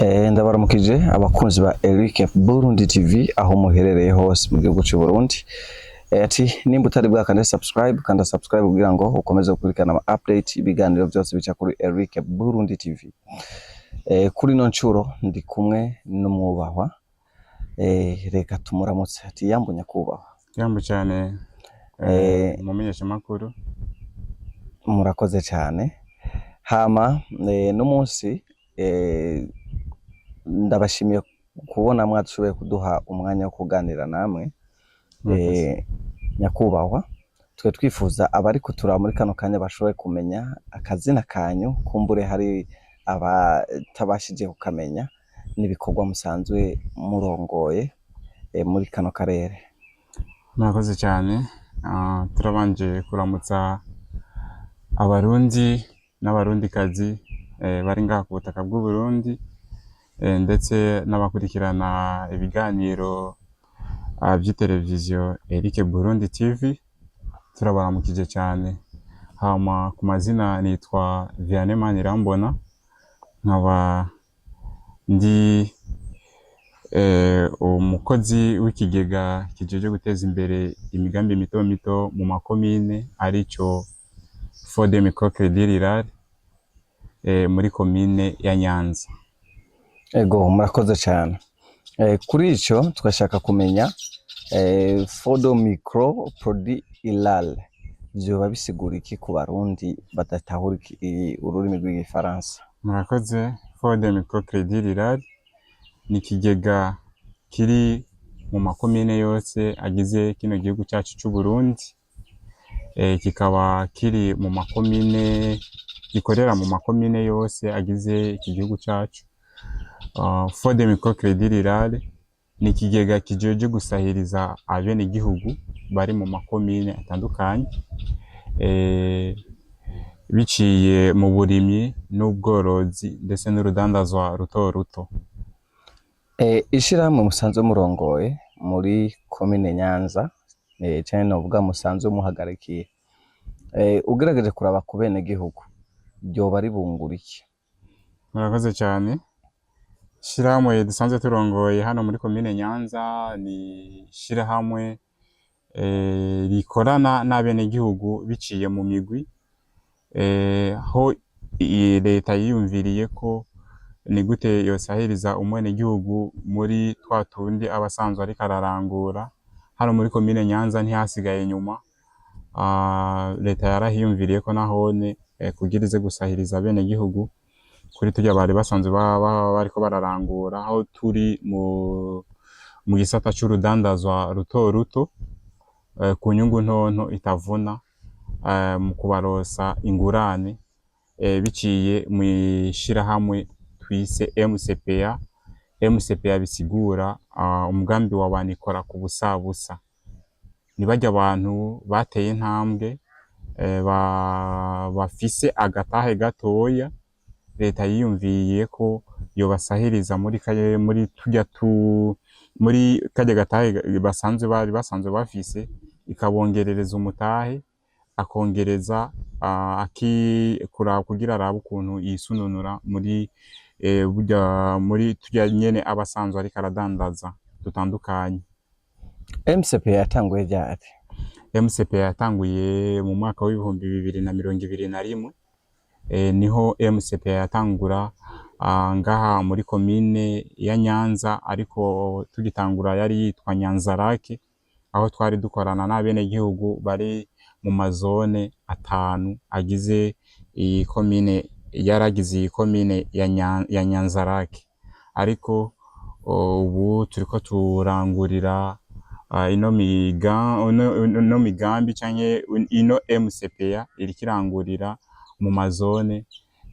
Ndabaramukije abakunzi ba Eric Burundi TV aho muherereye hose mu gihugu cy'u Burundi. Ati nimba utari bwakande subscribe kanda subscribe kugira ngo ukomeze gukurikirana ama update ibiganiro byose bica kuri Eric Burundi TV. Kuri no ncuro ndi kumwe n'umwubahwa reka tumuramutse. Ati yambo nyakubahwa. Yambo cyane mumenyesha makuru. Murakoze cyane. Hama no munsi ndabashimiye kubona mwatushoboye kuduha umwanya wo kuganira namwe. Nyakubahwa twe twifuza abari kutura muri kano kanya bashoboye kumenya akazina kanyu, kumbure hari abatabashije kukamenya n'ibikorwa musanzwe murongoye muri kano karere. Murakoze cyane. Turabanje kuramutsa abarundi n'abarundikazi bari ngaha ku butaka bw'u Burundi, ndetse n'abakurikirana ibiganiro by'iteleviziyo Eric Burundi TV. Turabaramukije cyane. Hama ku mazina nitwa Vianney Manirambona, nkaba ndi umukozi w'ikigega kijeje guteza imbere imigambi mito mito mu makomine aricyo Fonds de Microcredit Rural muri komine ya Nyanza. Ego murakoze cyane. Kuri ico twashaka kumenya Fonds de Microcredit Rural byoba bisigura iki ku barundi badatahura ururimi rw'igifaransa? Murakoze. Fonds de Microcredit Rural ni ikigega kiri mu makomine yose agize kino gihugu cyacu cy'u Burundi. Kikaba kiri mu makomine, gikorera mu makomine yose agize iki gihugu cyacu. Fonds de Microcredit Rural ni ikigega kijeje gusahiriza abene gihugu bari mu makomine atandukanye, biciye mu burimyi n'ubworozi ndetse n'urudandazwa ruto ruto. Ishirahamwe musanzwe murongoye muri komine Nyanza cyane novuga musanzwe muhagarikiye, ugerageje kuraba ku bene gihugu byoba ribungura iki? Murakoze cyane. Ishirahamwe dusanzwe turongoye hano muri komine Nyanza ni ishirahamwe rikorana n'abene gihugu biciye mu migwi, ho leta yiyumviriye ko ni gute yosahiriza umwene gihugu muri twa tundi abasanzwe ariko ararangura. Hano muri komine Nyanza ntihasigaye nyuma. Leta yarahiyumviriye ko nahone kugirize gusahiriza bene gihugu kuri tujya bari basanzwe bariko bararangura, aho turi mu gisata c'urudandazwa ruto ruto ku nyungu ntonto itavuna, mu kubarosa ingurane biciye mu ishirahamwe twise MCPA. MCPA bisigura umugambi wa banikora ku busabusa. Ni barya abantu bateye intambwe, bafise agatahe gatoya, leta yiyumviye ko yobasahiriza muri kajya gatahe basanzwe bafise, ikabongerereza umutahe, akongereza kugira arabe ukuntu yisununura muri muri tujya nyene abasanzwe ariko aradandaza dutandukanye. MCPA yatanguye ryari? MCPA yatanguye mu mwaka w'ibihumbi 2021. Niho MCPA yatangura ngaha muri komine ya Nyanza, ariko tugitangura yari yitwa Nyanzarake, aho twari dukorana n'abene gihugu bari mu mazone 5 agize iyi komine, yaragize iyi komine ya Nyanzarake. Ariko ubu turiko turangurira ino migambi canke ino MCPA iri kirangurira mu mazone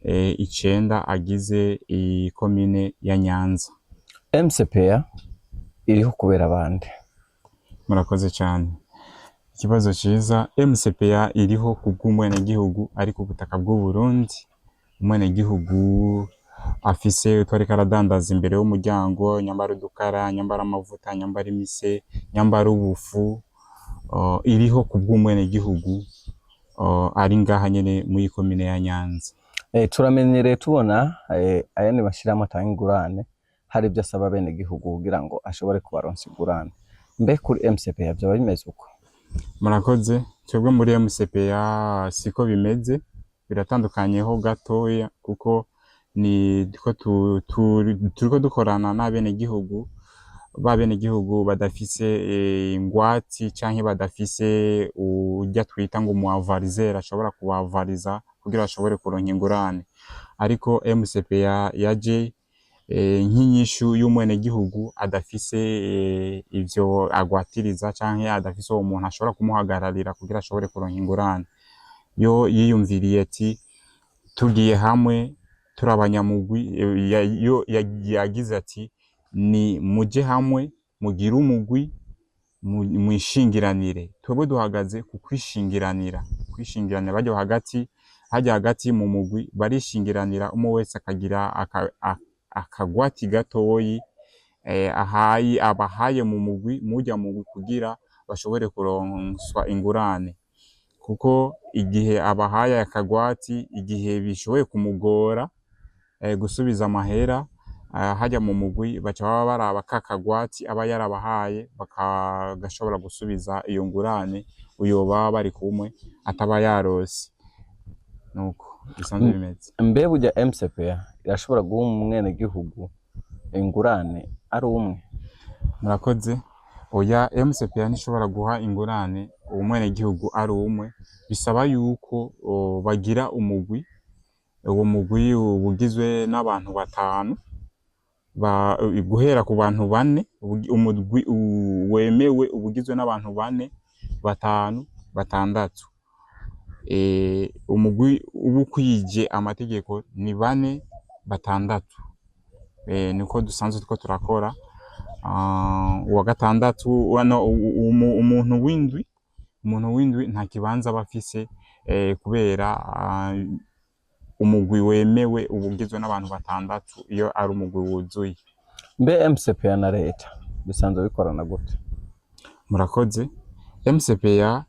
9 agize iyi komine ya Nyanza. MCPA iriho kubera bande? Murakoze cyane. Ikibazo ciza. MCPA iriho kubw'umwene gihugu ari ku butaka bw'u Burundi. Umwene gihugu afise utwareka aradandaza imbere y'umuryango, nyambara udukara, nyambara amavuta, nyambara imise, nyambara ubufu, iriho kubw'umwene gihugu ari ngaha nyene muri komine ya Nyanza. turamenyereye tubona ayandi mashirahamwe atanga ingurane hari ibyo asaba bene gihugu kugira ngo ashobore kubaronsa ingurane. Mbe kuri MCPA byaba bimeze uko? Murakoze. Twebwe muri MCPA siko bimeze, biratandukanyeho gatoya kuko turiko dukorana n'abene gihugu badafise ingwati canke badafise urya twita ngo umuavarizeri ashobora kubavariza kugira bashobore kuronka ingurane. Ariko MCPA yaje nk'inyishu y'umwene gihugu adafise ivyo agwatiriza canke adafise uwo muntu ashobora kumuhagararira kugira ashobore kuronka ingurane. Yo yiyumviriye ati tugiye hamwe turi abanyamugwi, yagize ati ni muje hamwe mugire umugwi mwishingiranire. Twebwe duhagaze ku kwishingiranira baryo hagati mu mugwi barishingiranira, umwe wese akagira akagwati gatoyi abahaye mu mugwi mujya mu mugwi kugira bashobore kuronswa ingurane, kuko igihe abahaye akagwati, igihe bishoboye kumugora gusubiza amahera hajya mu mugwi, baca baba baraba kakagwati aba yarabahaye bakagashobora gusubiza iyo ngurane uyo baba bari kumwe ataba yarose. Nuko bisanzwe bimeze. Mbe burya MCPA irashobora guha umwene gihugu ingurane ari umwe? Murakoze. Oya, MCPA ntishobora guha ingurane umwene gihugu ari umwe, bisaba yuko bagira umugwi. Uwo mugwi ugizwe n'abantu batanu, guhera ku bantu bane. Umugwi wemewe ubugizwe n'abantu bane, batanu, batandatu. Umugwi ubukwije amategeko ni bane, batandatu. Niko dusanzwe two turakora. Uwa gatandatu umuntu w'indwi nta kibanza bafise kubera umugwi wemewe ubugizwe n'abantu batandatu iyo ari umugwi wuzuye. Mbe MCPA na leta bisanzwe bikorana gute? Murakoze. MCPA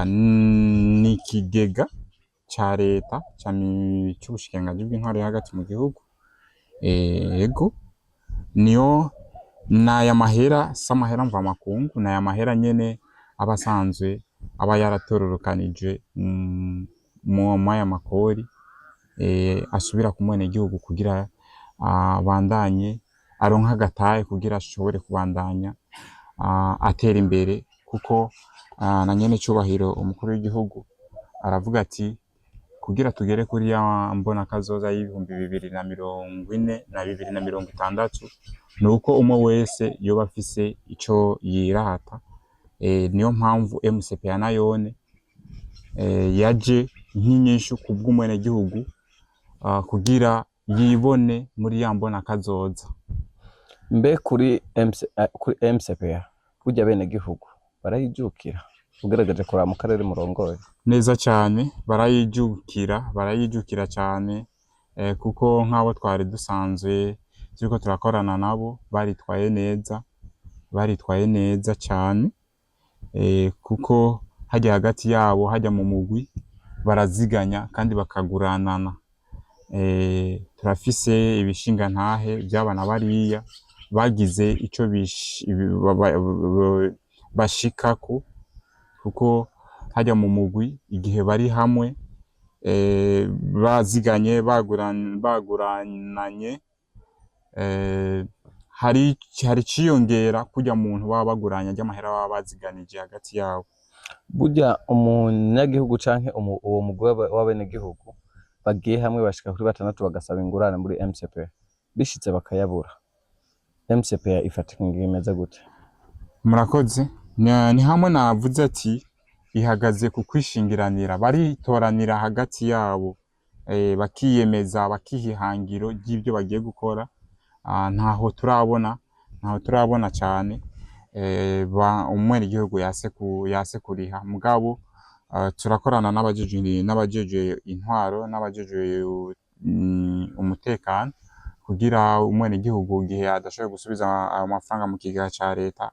ni ikigega ca leta c'ubushikiranganji bw'intwaro hagati mu gihugu. Ego niyo naya mahera s'amahera mva makungu, naya mahera nyene abasanzwe aba yaratororokanije mu maya makori asubira ku mwene gihugu kugira bandanye aronka agatahe kugira ashobore kubandanya atera imbere, kuko na nyene cubahiro umukuru w'igihugu aravuga ati kugira tugere kuri ya mbona kazoza y'ibihumbi 2040 na 2060 nuko umwe wese yoba afise ico yirata. Niyo mpamvu MCPA nayone yaje nk'inyishu kubw'umwene gihugu kugira yibone muri ya mbona kazoza. Mbe kuri MCPA burya bene gihugu barayijukira ugaragaje kora mu karere murongoye? Neza cyane, barayijukira cyane, kuko nk'abo twari dusanzwe turiko turakorana nabo baritwaye neza cyane, kuko hajya hagati yabo hajya mu mugwi baraziganya kandi bakaguranana. Turafise ibishinga ntahe by'abana bariya bagize ico bashikako, kuko hajya mu mugwi igihe bari hamwe baziganye bagurananye, hari ciyongera kujya muntu baba baguranya ry'amahera baba baziganije hagati yabo. Burya umunyagihugu canke uwo mugwi w'abene gihugu bagiye hamwe bashika kuri batandatu bagasaba ingurane muri MCPA bishitse bakayabura, MCPA ifata ingingo imeze gute? Murakoze. Ni hamwe navuze ati ihagaze ku kwishingiranira, baritoranira hagati yabo, bakiyemeza bakihihangiro ry'ibyo bagiye gukora. Ntaho turabona cyane umwene igihugu yase kuriha, mugabo turakorana n'abajeje intwaro n'abajeje umutekano kugira umwene igihugu gihe adashoboye gusubiza amafaranga mu kigega ca leta,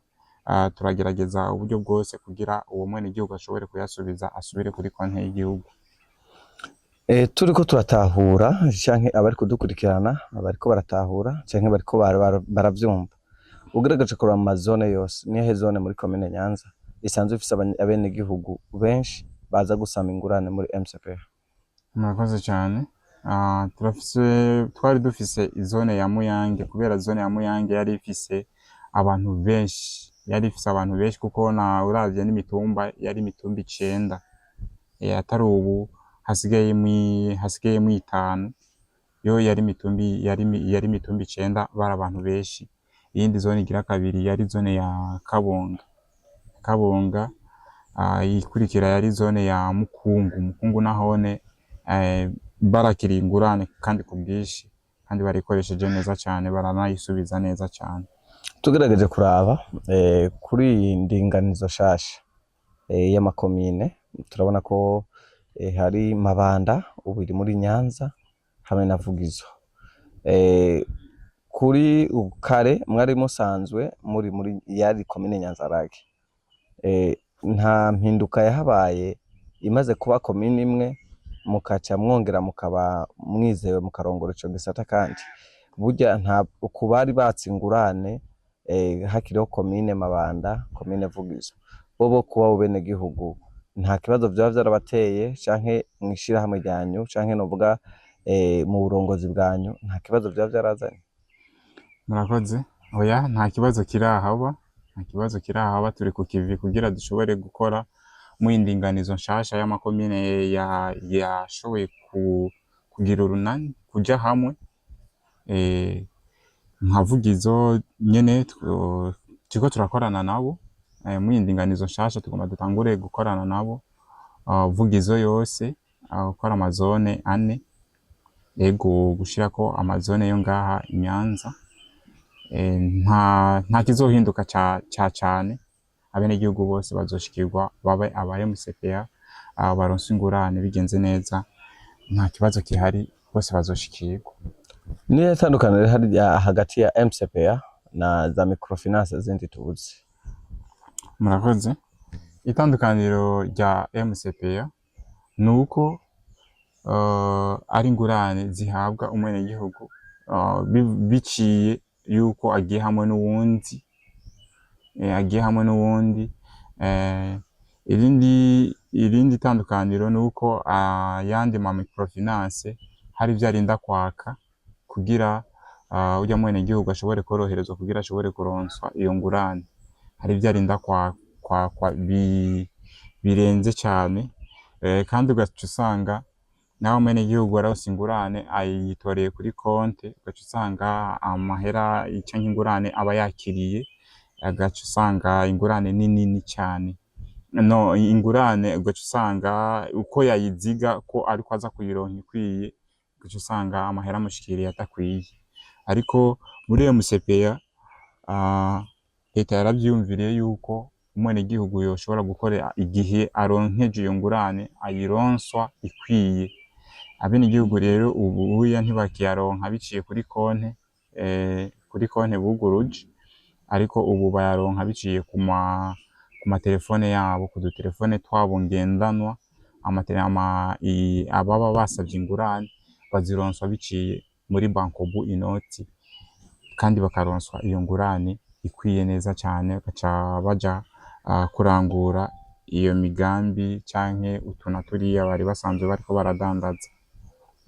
turagerageza uburyo bwose kugira uwo mwene igihugu ashobore kuyasubiza asubire kuri konti y'igihugu. turiko turatahura canke abari kudukurikirana bariko baratahura canke bariko baravyumva, ugaragaje kuraba mu mazone yose, nihe zone muri komine Nyanza isanzwe ifise abenegihugu benshi baza gusaba ingurane muri MCPA? Murakoze cyane. Twari dufise izone ya Muyange, kubera zone ya Muyange yari ifise abantu benshi, kuko uravye n'imitumba yari imitumba 9, atari ubu hasigayemwo 5, yo yari imitumba 9, bari abantu benshi. Iyindi zone igira kabiri yari zone ya Kabonga, ikurikira yari zone ya Mukungu nahone barakiriye ingurane kandi ku bwinshi, kandi barikoresheje neza cyane, baranayisubiza neza cyane. Tugerageje kuraba kuri iyi ndinganizo shasha y'amakomine, turabona ko hari Mabanda ubu iri muri Nyanza hamwe na Vugizo. Kuri kare mwari musanzwe muri yari komine Nyanzarake, nta mpinduka yahabaye imaze kuba komine imwe mukaca mwongera mukaba mwizewe mukarongora ico gisata, kandi burya nta ukubari batsingurane hakiriho komine Mabanda, komine Vugizo, bobo kuba bene gihugu nta kibazo byaba byarabateye canke mwishira hamwe ryanyu canke novuga mu burongozi bwanyu nta kibazo byaba byarazanye? Murakoze. Oya, nta kibazo kirahaba, turi ku kivi kugira dushobore gukora mu indinganizo nshasha y'amakomine yashoboye kugira urunani kuja hamwe. Nka Vugizo nyene turiko turakorana nabo mu indinganizo nshasha, tugomba dutangure gukorana nabo Vugizo yose gukora amazone 4, gushirako amazone yo ngaha Nyanza. Nta kizohinduka cyane, abenegihugu bose bazoshikirwa, babe aba MCPA baronse ingurane bigenze neza, nta kibazo kihari, bose bazoshikirwa. Niye tandukaniro hari hagati ya MCPA na za microfinance zindi tuzi? Murakoze. Itandukaniro rya MCPA nuko ari ingurane zihabwa umwenegihugu biciye yuko agiye hamwe n'uwundi. Irindi tandukaniro nuko yandi ma microfinance hari vyarinda kwaka kugira ujya mwenegihugu ashobore koroherezwa kugira ashobore kuronswa iyo ngurane, hari vyarinda kwa birenze cyane, kandi ugaca usanga naho mwenegihugu aronse ingurane ayitoreye kuri konte, ugaca usanga amahera canke ingurane aba yakiriye, agaca usanga ingurane nini cyane. Ingurane ugaca usanga uko yayiziga ko ariko aza kuyironka ikwiye, ugaca usanga amahera amushikiriye atakwiye. Ariko muri MCPA leta yaravyumviriye yuko umwenegihugu yoshobora gukora igihe aronkeje iyo ngurane ayironswa ikwiye. Abenegihugu rero ubu ntibakiyaronka biciye kuri konte buguruje, ariko ubu bayaronka biciye ku matelefone yabo, ku dutelefone twabo ngendanwa. Ababa basavye ingurane bazironswa biciye muri Bankobu inoti, kandi bakaronswa iyo ngurane ikwiye neza cyane, bagaca baja kurangura iyo migambi canke utuna turiya bari basanzwe bariko baradandaza.